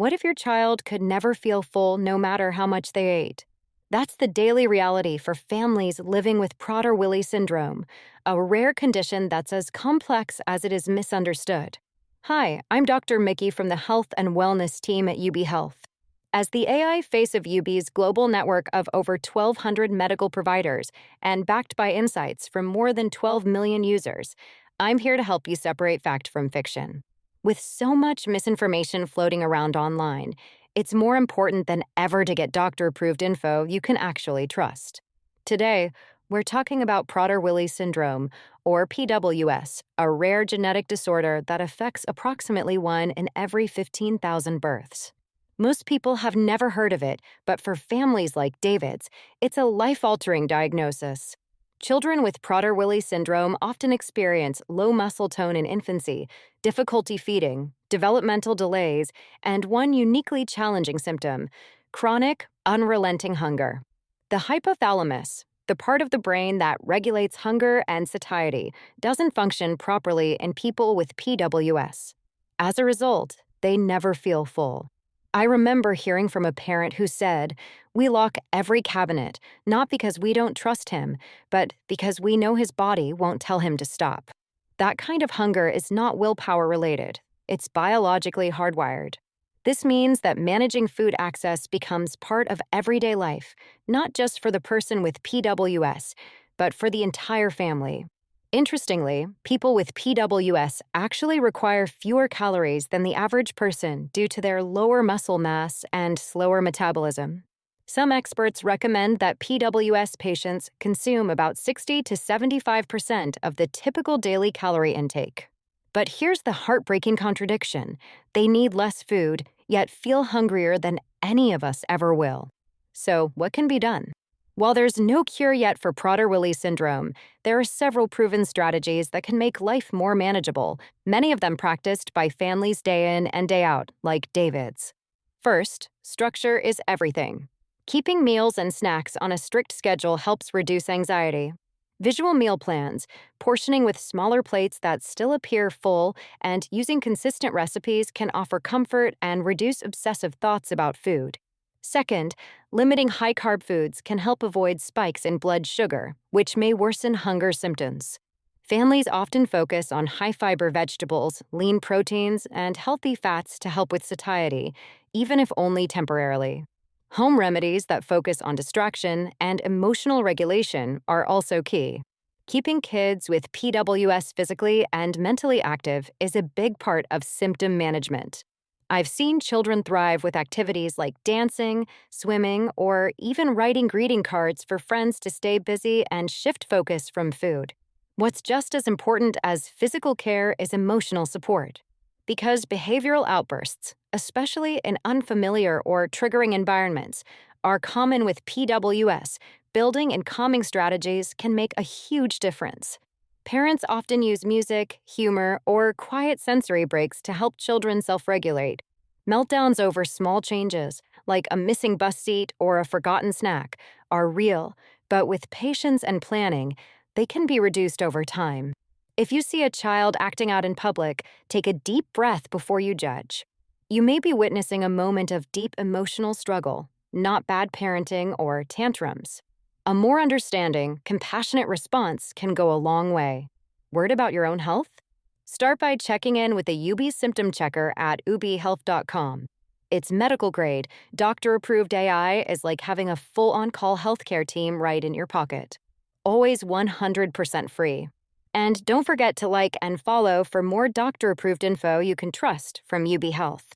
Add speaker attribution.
Speaker 1: What if your child could never feel full no matter how much they ate? That's the daily reality for families living with Prader-Willi Syndrome, a rare condition that's as complex as it is misunderstood. Hi, I'm Dr. Mickey from the Health and Wellness team at UB Health. As the AI face of UB's global network of over 1,200 medical providers and backed by insights from more than 12 million users, I'm here to help you separate fact from fiction. With so much misinformation floating around online, it's more important than ever to get doctor-approved info you can actually trust. Today, we're talking about Prader-Willi Syndrome, or PWS, a rare genetic disorder that affects approximately 1 in every 15,000 births. Most people have never heard of it, but for families like David's, it's a life-altering diagnosis. Children with Prader-Willi syndrome often experience low muscle tone in infancy, difficulty feeding, developmental delays, and one uniquely challenging symptom, chronic, unrelenting hunger. The hypothalamus, the part of the brain that regulates hunger and satiety, doesn't function properly in people with PWS. As a result, they never feel full. I remember hearing from a parent who said, "We lock every cabinet, not because we don't trust him, but because we know his body won't tell him to stop." That kind of hunger is not willpower related. It's biologically hardwired. This means that managing food access becomes part of everyday life, not just for the person with PWS, but for the entire family. Interestingly, people with PWS actually require fewer calories than the average person due to their lower muscle mass and slower metabolism. Some experts recommend that PWS patients consume about 60 to 75% of the typical daily calorie intake. But here's the heartbreaking contradiction. They need less food, yet feel hungrier than any of us ever will. So, what can be done? While there's no cure yet for Prader-Willi syndrome, there are several proven strategies that can make life more manageable, many of them practiced by families day in and day out, like David's. First, structure is everything. Keeping meals and snacks on a strict schedule helps reduce anxiety. Visual meal plans, portioning with smaller plates that still appear full, and using consistent recipes can offer comfort and reduce obsessive thoughts about food. Second, limiting high-carb foods can help avoid spikes in blood sugar, which may worsen hunger symptoms. Families often focus on high-fiber vegetables, lean proteins, and healthy fats to help with satiety, even if only temporarily. Home remedies that focus on distraction and emotional regulation are also key. Keeping kids with PWS physically and mentally active is a big part of symptom management. I've seen children thrive with activities like dancing, swimming, or even writing greeting cards for friends to stay busy and shift focus from food. What's just as important as physical care is emotional support. Because behavioral outbursts, especially in unfamiliar or triggering environments, are common with PWS, building and calming strategies can make a huge difference. Parents often use music, humor, or quiet sensory breaks to help children self-regulate. Meltdowns over small changes, like a missing bus seat or a forgotten snack, are real, but with patience and planning, they can be reduced over time. If you see a child acting out in public, take a deep breath before you judge. You may be witnessing a moment of deep emotional struggle, not bad parenting or tantrums. A more understanding, compassionate response can go a long way. Worried about your own health? Start by checking in with the UB Symptom Checker at ubhealth.com. It's medical grade, doctor-approved AI is like having a full on-call healthcare team right in your pocket. Always 100% free. And don't forget to like and follow for more doctor-approved info you can trust from UB Health.